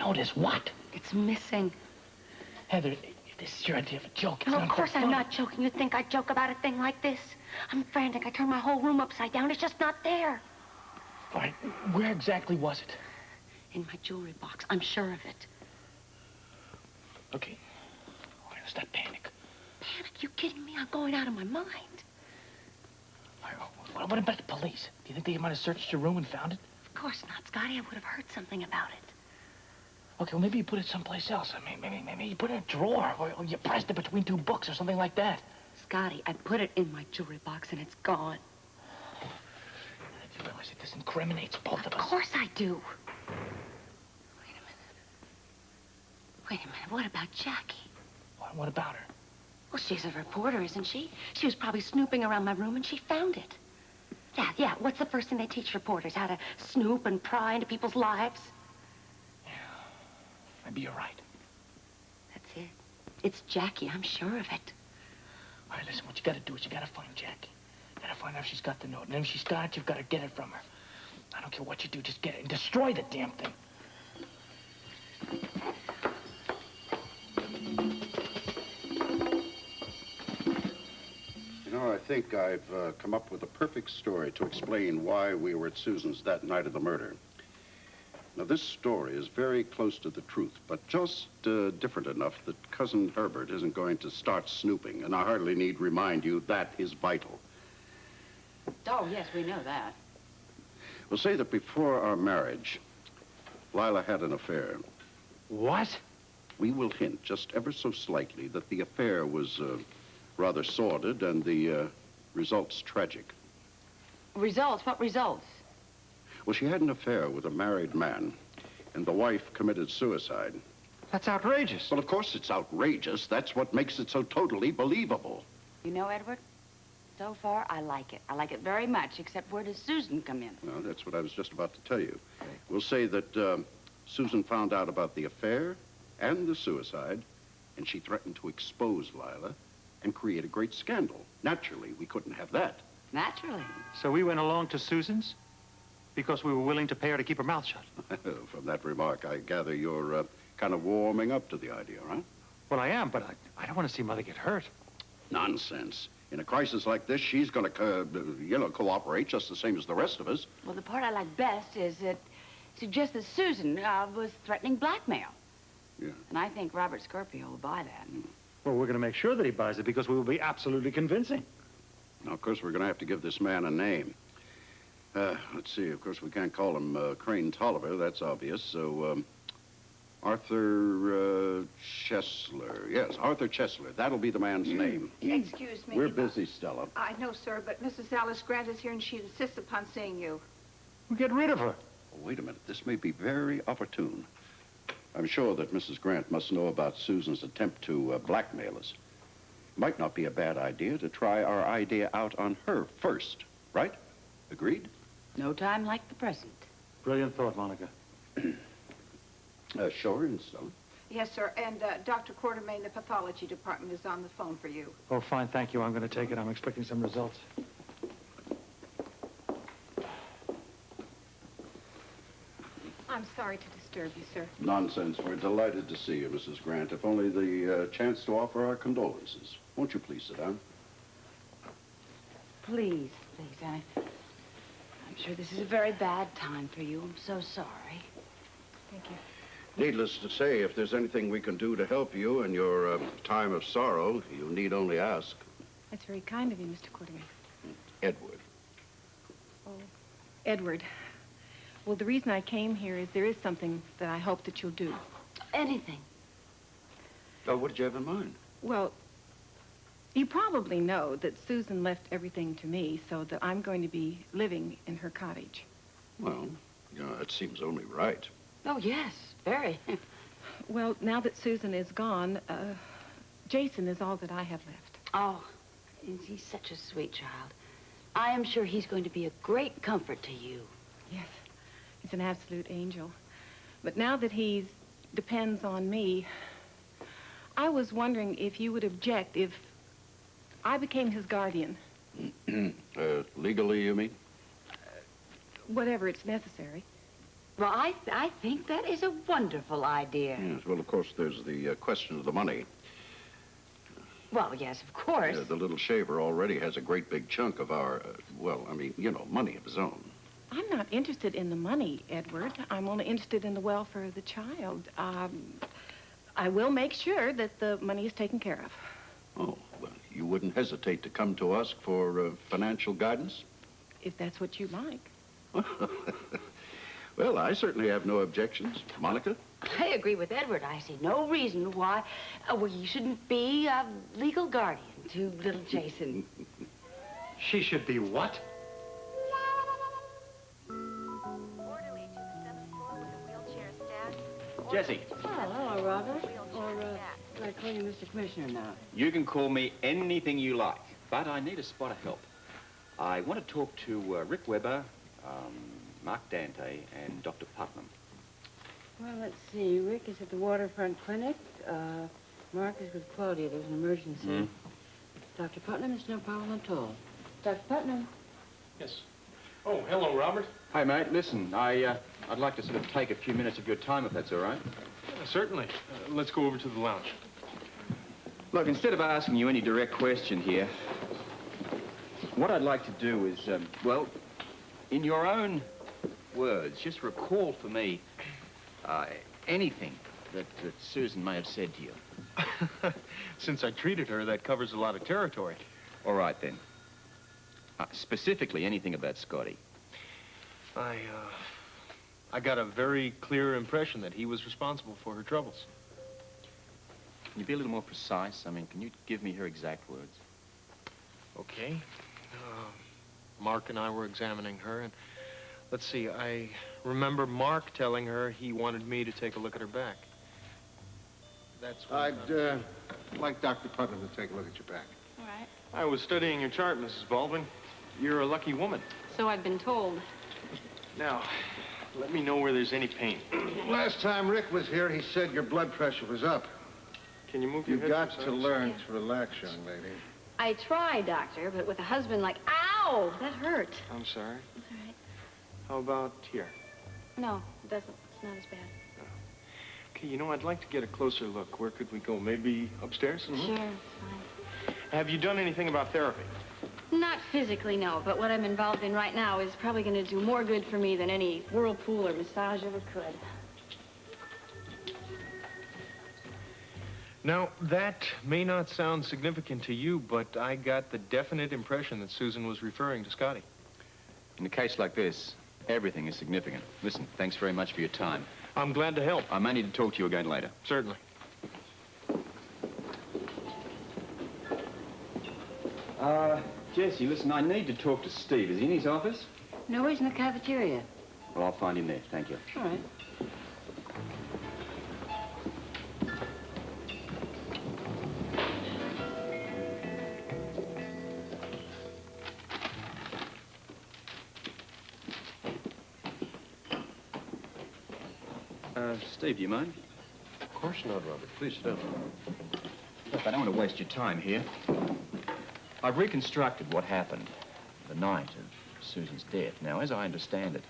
notice what? It's missing. Heather, if this is your idea of a joke, it's No, not of course fun. I'm not joking. You'd think I'd joke about a thing like this. I'm frantic. I turned my whole room upside down. It's just not there. All right, where exactly was it? In my jewelry box. I'm sure of it. Okay. All right, let's not panic. Panic? You kidding me? I'm going out of my mind. All right, what about the police? Do you think they might have searched your room and found it? Of course not, Scotty. I would have heard something about it. Okay, well, maybe you put it someplace else. I mean, maybe you put it in a drawer, or you pressed it between two books or something like that. Scotty, I put it in my jewelry box and it's gone. You realize that this incriminates both of us? Of course I do. Wait a minute. What about Jackie? What about her? Well, she's a reporter, isn't she? She was probably snooping around my room and she found it. Yeah. What's the first thing they teach reporters? How to snoop and pry into people's lives? Yeah. Maybe you're right. That's it. It's Jackie. I'm sure of it. All right, listen, what you gotta do is you gotta find Jackie. You gotta find out if she's got the note. And if she's got it, you've gotta get it from her. I don't care what you do, just get it and destroy the damn thing. You know, I think I've come up with a perfect story to explain why we were at Susan's that night of the murder. Now, this story is very close to the truth, but just different enough that Cousin Herbert isn't going to start snooping, and I hardly need remind you that is vital. Oh, yes, we know that. We'll say that before our marriage, Lila had an affair. What? We will hint just ever so slightly that the affair was rather sordid and the results tragic. Results? What results? Well, she had an affair with a married man, and the wife committed suicide. That's outrageous. Well, of course it's outrageous. That's what makes it so totally believable. You know, Edward, so far, I like it. I like it very much, except where does Susan come in? Well, that's what I was just about to tell you. We'll say that Susan found out about the affair and the suicide, and she threatened to expose Lila and create a great scandal. Naturally, we couldn't have that. Naturally. So we went along to Susan's because we were willing to pay her to keep her mouth shut. From that remark, I gather you're kind of warming up to the idea, right? Well, I am, but I don't want to see Mother get hurt. Nonsense. In a crisis like this, she's going to, cooperate just the same as the rest of us. Well, the part I like best is that suggests that Susan was threatening blackmail. Yeah. And I think Robert Scorpio will buy that. Well, we're going to make sure that he buys it because we will be absolutely convincing. Now, of course, we're going to have to give this man a name. Let's see, of course, we can't call him Crane Tolliver, that's obvious, so Arthur Chesler. Yes, Arthur Chesler. That'll be the man's name. Excuse me. We're busy, Stella. I know, sir, but Mrs. Alice Grant is here and she insists upon seeing you. We'll get rid of her. Oh, wait a minute, this may be very opportune. I'm sure that Mrs. Grant must know about Susan's attempt to blackmail us. Might not be a bad idea to try our idea out on her first, right? Agreed? No time like the present. Brilliant thought, Monica. Sure, and Stella. Yes, sir, and Dr. Quartermain, the pathology department, is on the phone for you. Oh, fine, thank you. I'm going to take it. I'm expecting some results. I'm sorry to disturb you, sir. Nonsense. We're delighted to see you, Mrs. Grant. If only the chance to offer our condolences. Won't you please sit down? Please. I'm sure this is a very bad time for you. I'm so sorry. Thank you. Needless to say, if there's anything we can do to help you in your time of sorrow, you need only ask. That's very kind of you, Mr. Quartermain. Edward. Oh, Edward. Well, the reason I came here is there is something that I hope that you'll do. Anything. Oh, what did you have in mind? Well, you probably know that Susan left everything to me, so that I'm going to be living in her cottage. Well, it seems only right. Oh, yes, very. Well, now that Susan is gone, Jason is all that I have left. Oh, he's such a sweet child. I am sure he's going to be a great comfort to you. Yes, he's an absolute angel. But now that he depends on me, I was wondering if you would object if I became his guardian. Legally, you mean? Whatever it's necessary. Well, I think that is a wonderful idea. Yes, well, of course, there's the question of the money. Well, yes, of course. The little shaver already has a great big chunk of our, well, I mean, you know, money of his own. I'm not interested in the money, Edward. I'm only interested in the welfare of the child. I will make sure that the money is taken care of. Oh, well, you wouldn't hesitate to come to us for financial guidance? If that's what you like. Well, I certainly have no objections. Monica? I agree with Edward. I see no reason why you shouldn't be a legal guardian to little Jason. She should be what? Orderly to the 7th floor with a wheelchair staff. Jesse. Oh, hello, Robert. Wheelchair staff. I call you Mr. Commissioner now. You can call me anything you like, but I need a spot of help. I want to talk to Rick Weber, Mark Dante, and Dr. Putnam. Well, let's see. Rick is at the waterfront clinic. Mark is with Claudia. There's an emergency. Dr. Putnam, it's no problem at all. Dr. Putnam. Yes. Oh, hello, Robert. Hey, mate, listen, I'd like to sort of take a few minutes of your time, if that's all right. Certainly. Let's go over to the lounge. Look, instead of asking you any direct question here, what I'd like to do is, well, in your own words, just recall for me anything that Susan may have said to you. Since I treated her, that covers a lot of territory. All right, then. Specifically, anything about Scotty. I got a very clear impression that he was responsible for her troubles. Can you be a little more precise? I mean, can you give me her exact words? Okay. Mark and I were examining her, and let's see, I remember Mark telling her he wanted me to take a look at her back. That's what I'd like Dr. Putnam to take a look at your back. All right. I was studying your chart, Mrs. Baldwin. You're a lucky woman. So I've been told. Now, let me know where there's any pain. Last time Rick was here, he said your blood pressure was up. Can you move your You've head got to to the side? learn to relax, young lady. I try, Doctor, but with a husband like, ow, that hurt. I'm sorry. It's all right. How about here? No, it doesn't. It's not as bad. Okay, you know, I'd like to get a closer look. Where could we go? Maybe upstairs? Sure, it's fine. Have you done anything about therapy? Not physically, no, but what I'm involved in right now is probably going to do more good for me than any whirlpool or massage ever could. Now, that may not sound significant to you, but I got the definite impression that Susan was referring to Scotty. In a case like this, everything is significant. Listen, thanks very much for your time. I'm glad to help. I may need to talk to you again later. Certainly. Jesse, listen, I need to talk to Steve. Is he in his office? No, he's in the cafeteria. Well, I'll find him there. Thank you. All right. Steve, do you mind? Of course not, Robert. Please sit down. Look, I don't want to waste your time here. I've reconstructed what happened the night of Susan's death. Now, as I understand it,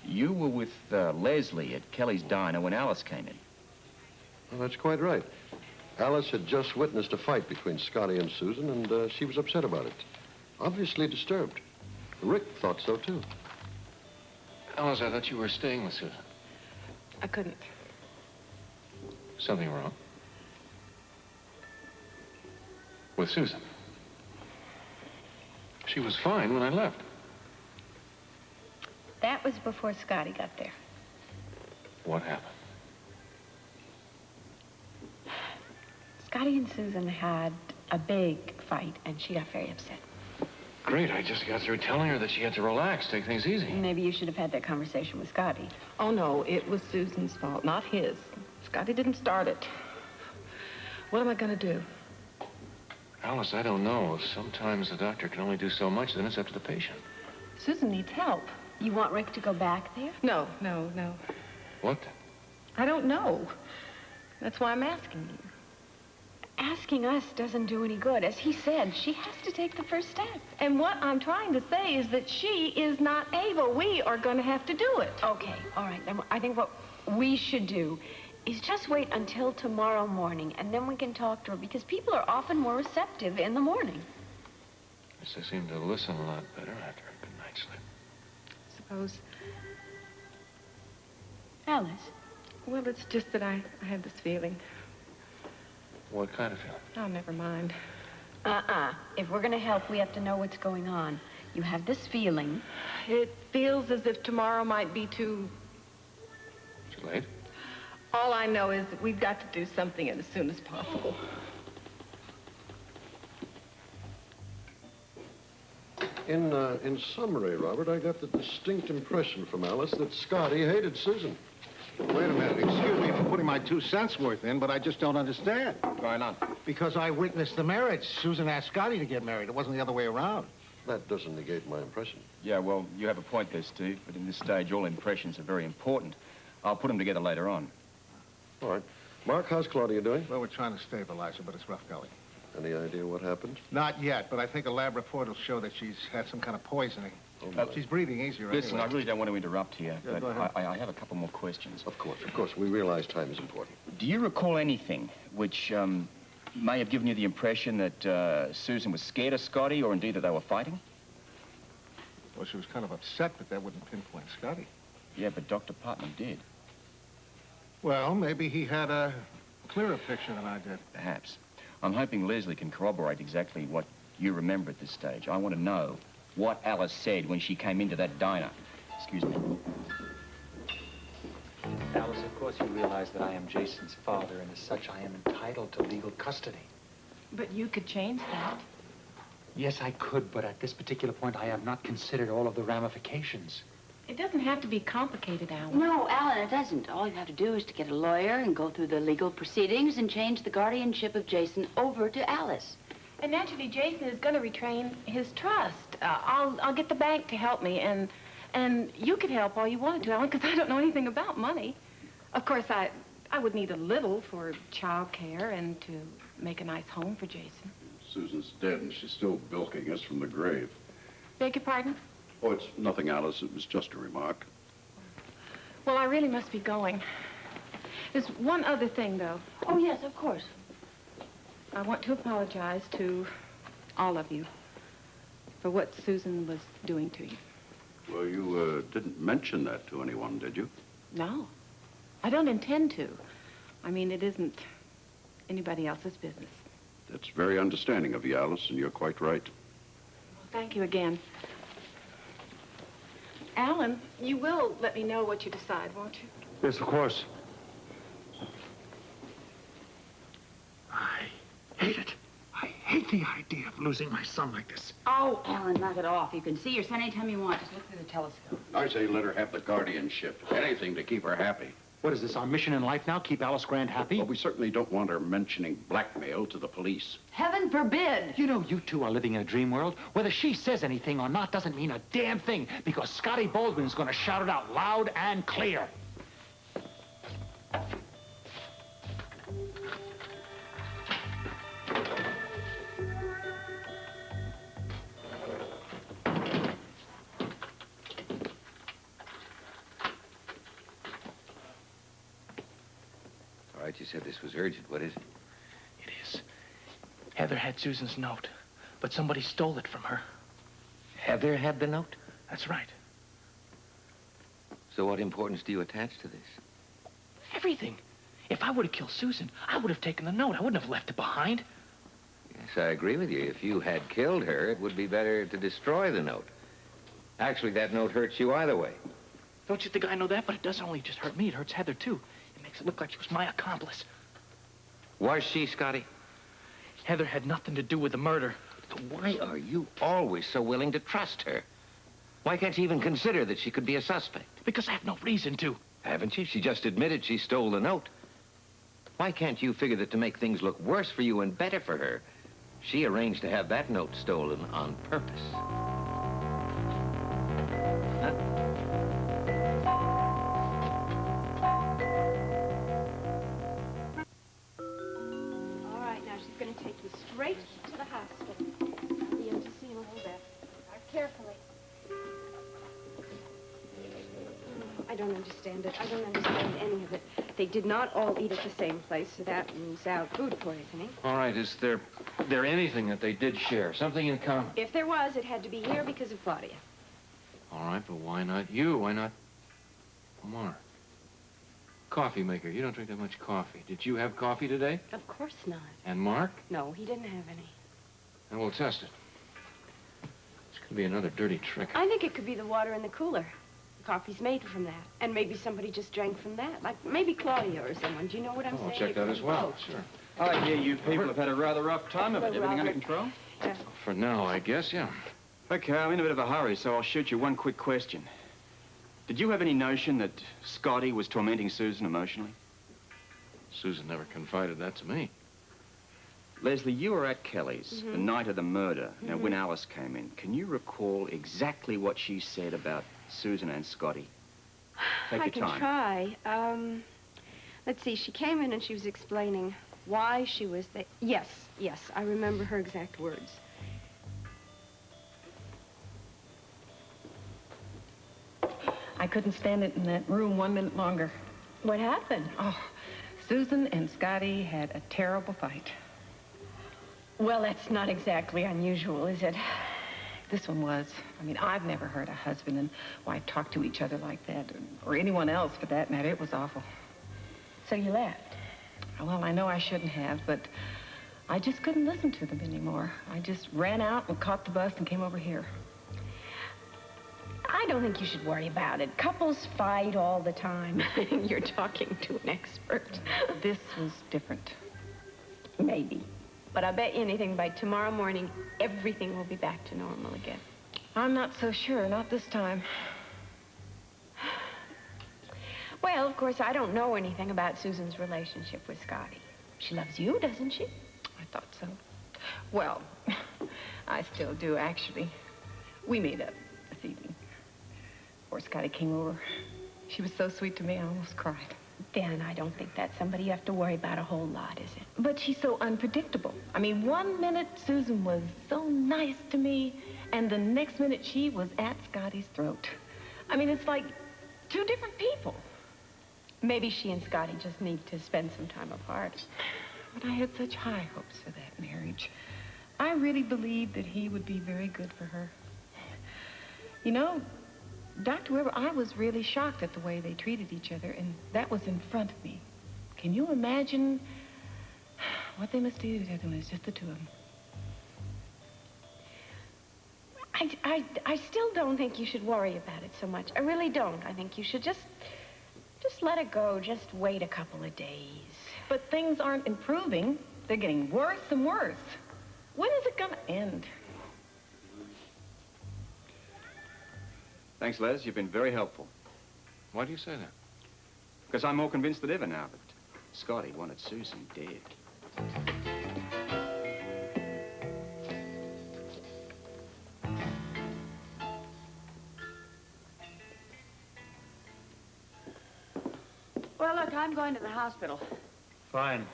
you were with Leslie at Kelly's diner when Alice came in. Well, that's quite right. Alice had just witnessed a fight between Scotty and Susan, and she was upset about it. Obviously disturbed. Rick thought so, too. Alice, I thought you were staying with Susan. I couldn't. Something wrong? With Susan? She was fine when I left. That was before Scotty got there. What happened? Scotty and Susan had a big fight, and she got very upset. Great, I just got through telling her that she had to relax, take things easy. Maybe you should have had that conversation with Scotty. Oh, no, it was Susan's fault, not his. Scotty didn't start it. What am I going to do? Alice, I don't know. Sometimes the doctor can only do so much, then it's up to the patient. Susan needs help. You want Rick to go back there? No. What? I don't know. That's why I'm asking you. asking us doesn't do any good. As he said, she has to take the first step. And what I'm trying to say is that she is not able. We are going to have to do it. Okay, all right. Then I think what we should do is just wait until tomorrow morning, and then we can talk to her, because people are often more receptive in the morning. Yes, they seem to listen a lot better after a good night's sleep. Suppose. Alice? Well, it's just that I have this feeling. What kind of feeling? Oh, never mind. If we're going to help, we have to know what's going on. You have this feeling. It feels as if tomorrow might be too... Too late? All I know is that we've got to do something as soon as possible. In summary, Robert, I got the distinct impression from Alice that Scotty hated Susan. Wait a minute. Excuse me for putting my 2 cents worth in, but I just don't understand. Why not? Because I witnessed the marriage. Susan asked Scotty to get married. It wasn't the other way around. That doesn't negate my impression. Yeah, well, you have a point there, Steve, but in this stage, all impressions are very important. I'll put them together later on. All right. Mark, how's Claudia doing? Well, we're trying to stabilize her, but it's rough going. Any idea what happened? Not yet, but I think a lab report will show that she's had some kind of poisoning. She's breathing easier Listen, anyway. I really don't want to interrupt here, Yeah, but go ahead. I have a couple more questions. Of course. We realize time is important. Do you recall anything which may have given you the impression that Susan was scared of Scotty, or indeed that they were fighting? Well, she was kind of upset, but that wouldn't pinpoint Scotty. Yeah, but Dr. Putnam did. Well, maybe he had a clearer picture than I did. Perhaps. I'm hoping Leslie can corroborate exactly what you remember at this stage. I want to know what Alice said when she came into that diner. Excuse me. Alice, of course you realize that I am Jason's father, and as such I am entitled to legal custody. But you could change that. Yes, I could, but at this particular point I have not considered all of the ramifications. It doesn't have to be complicated, Alan. No, Alan, it doesn't. All you have to do is to get a lawyer and go through the legal proceedings and change the guardianship of Jason over to Alice. And naturally, Jason is going to retrain his trust. I'll get the bank to help me, and you could help all you wanted to, Alan, because I don't know anything about money. Of course, I would need a little for child care and to make a nice home for Jason. Susan's dead, and she's still bilking us from the grave. Beg your pardon? Oh, it's nothing, Alice. It was just a remark. Well, I really must be going. There's one other thing, though. Oh, yes, of course. I want to apologize to all of you for what Susan was doing to you. Well, you didn't mention that to anyone, did you? No, I don't intend to. I mean, it isn't anybody else's business. That's very understanding of you, Alice, and you're quite right. Well, thank you again. Alan, you will let me know what you decide, won't you? Yes, of course. I hate it. I hate the idea of losing my son like this. Oh, Alan, knock it off. You can see your son anytime you want. Just look through the telescope. I say let her have the guardianship. Anything to keep her happy. What is this, our mission in life now? Keep Alice Grant happy? Well, we certainly don't want her mentioning blackmail to the police. Heaven forbid. You know, you two are living in a dream world. Whether she says anything or not doesn't mean a damn thing, because Scotty Baldwin's going to shout it out loud and clear. All right, you said this was urgent. What is it? It is. Heather had Susan's note, but somebody stole it from her. Heather had the note? That's right. So what importance do you attach to this? Everything. If I would have killed Susan, I would have taken the note. I wouldn't have left it behind. Yes, I agree with you. If you had killed her, it would be better to destroy the note. Actually, that note hurts you either way. Don't you think I know that? But it doesn't only just hurt me. It hurts Heather, too. It makes it look like she was my accomplice. Was she, Scotty? Heather had nothing to do with the murder. Why are you always so willing to trust her? Why can't you even consider that she could be a suspect? Because I have no reason to. Haven't you? She just admitted she stole the note. Why can't you figure that to make things look worse for you and better for her, she arranged to have that note stolen on purpose? Huh? All right, now don't understand it. I don't understand any of it. They did not all eat at the same place, so that rules out food poisoning. All right, is there anything that they did share? Something in common? If there was, it had to be here because of Claudia. All right, but why not you? Why not Omar? Coffee maker. You don't drink that much coffee. Did you have coffee today? Of course not. And Mark? No, he didn't have any. And we'll test it. This could be another dirty trick. I think it could be the water in the cooler. The coffee's made from that. And maybe somebody just drank from that. Like maybe Claudia or someone. Do you know what I'm saying? I'll check that as well, sure. I hear you people have had a rather rough time of it. Everything under control? Yeah. For now, I guess, yeah. Okay, I'm in a bit of a hurry, so I'll shoot you one quick question. Did you have any notion that Scotty was tormenting Susan emotionally? Susan never confided that to me. Leslie, you were at Kelly's the night of the murder. Now, when Alice came in, can you recall exactly what she said about Susan and Scotty? Take I your can time. try. Let's see. She came in and she was explaining why she was there. Yes, I remember her exact words. I couldn't stand it in that room 1 minute longer. What happened? Oh, Susan and Scotty had a terrible fight. Well, that's not exactly unusual, is it? This one was. I mean, I've never heard a husband and wife talk to each other like that, or anyone else for that matter. It was awful. So you left? Well, I know I shouldn't have, but I just couldn't listen to them anymore. I just ran out and caught the bus and came over here. I don't think you should worry about it. Couples fight all the time. You're talking to an expert. This was different. Maybe. But I bet you anything by tomorrow morning, everything will be back to normal again. I'm not so sure. Not this time. Well, of course, I don't know anything about Susan's relationship with Scotty. She loves you, doesn't she? I thought so. Well, I still do, actually. We made up this evening. Before Scotty came over. She was so sweet to me, I almost cried. Dan, I don't think that's somebody you have to worry about a whole lot, is it? But she's so unpredictable. I mean, 1 minute Susan was so nice to me, and the next minute she was at Scotty's throat. I mean, it's like 2 different people. Maybe she and Scotty just need to spend some time apart. But I had such high hopes for that marriage. I really believed that he would be very good for her. You know, Dr. Weber, I was really shocked at the way they treated each other, and that was in front of me. Can you imagine what they must do to each other when it's just the 2 of them? I still don't think you should worry about it so much. I really don't. I think you should just let it go. Just wait a couple of days. But things aren't improving. They're getting worse and worse. When is it gonna end? Thanks, Les. You've been very helpful. Why do you say that? Because I'm more convinced than ever now that Scotty wanted Susan dead. Well, look, I'm going to the hospital. Fine.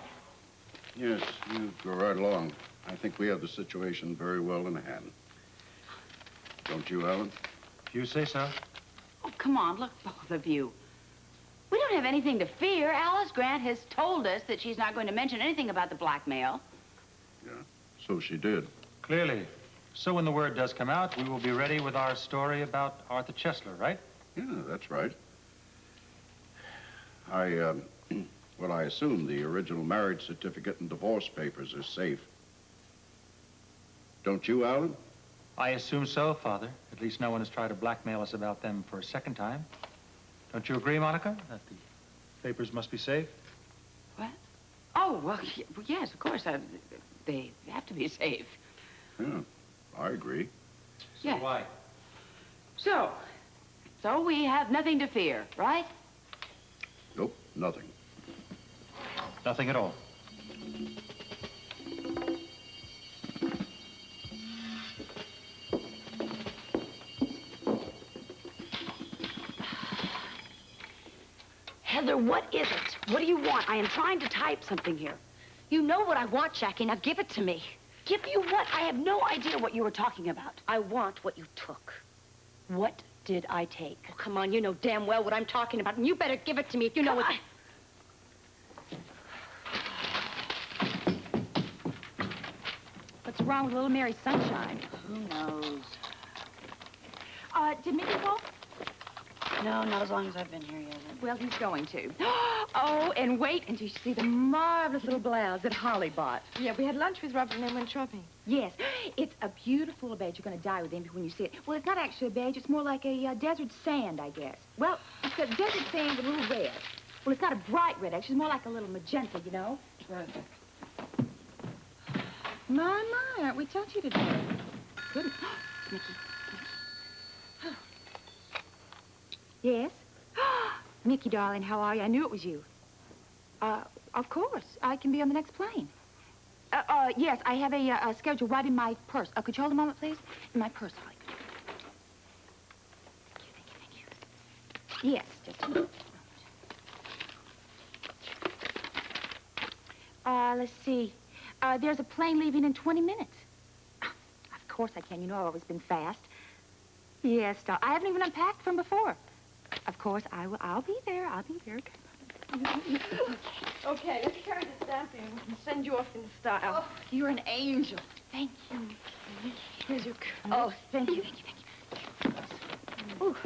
Yes, you go right along. I think we have the situation very well in hand. Don't you, Alan? If you say so. Oh, come on, look, both of you. We don't have anything to fear. Alice Grant has told us that she's not going to mention anything about the blackmail. Yeah, so she did. Clearly. So when the word does come out, we will be ready with our story about Arthur Chesler, right? Yeah, that's right. Well, I assume the original marriage certificate and divorce papers are safe. Don't you, Alan? I assume so, Father. At least no one has tried to blackmail us about them for a second time. Don't you agree, Monica, that the papers must be safe? What? Oh, well, yes, of course. They have to be safe. Yeah, I agree. Yeah. Why? So we have nothing to fear, right? Nope, nothing. Nothing at all. Heather, what is it? What do you want? I am trying to type something here. You know what I want, Jackie. Now give it to me. Give you what? I have no idea what you were talking about. I want what you took. What did I take? Oh, come on, you know damn well what I'm talking about, and you better give it to me if you know what... What's wrong with little Mary Sunshine? Who knows? Did Mickey call? No, not as long as I've been here yet. Well, he's going to. Oh, and wait until you see the marvelous little blouse that Holly bought. Yeah, we had lunch with Robert and then went shopping. Yes, it's a beautiful little beige. You're going to die with envy when you see it. Well, it's not actually a beige. It's more like a desert sand, I guess. Well, it's a desert sand with a little red. Well, it's not a bright red, actually. It's more like a little magenta, you know? Right. My, aren't we touchy today? Goodness. Mickey. Yes? Mickey, darling, how are you? I knew it was you. Of course. I can be on the next plane. Yes, I have a schedule right in my purse. Could you hold a moment, please? In my purse, Holly. Thank you. Yes, just a moment. Let's see. There's a plane leaving in 20 minutes. Of course I can. You know I've always been fast. Yes, doll. I haven't even unpacked from before. Of course, I'll be there. I'll be there. Okay, let's carry the stamp in. We can send you off in style. Oh, you're an angel. Thank you. Here's your... Oh, thank you. Ooh.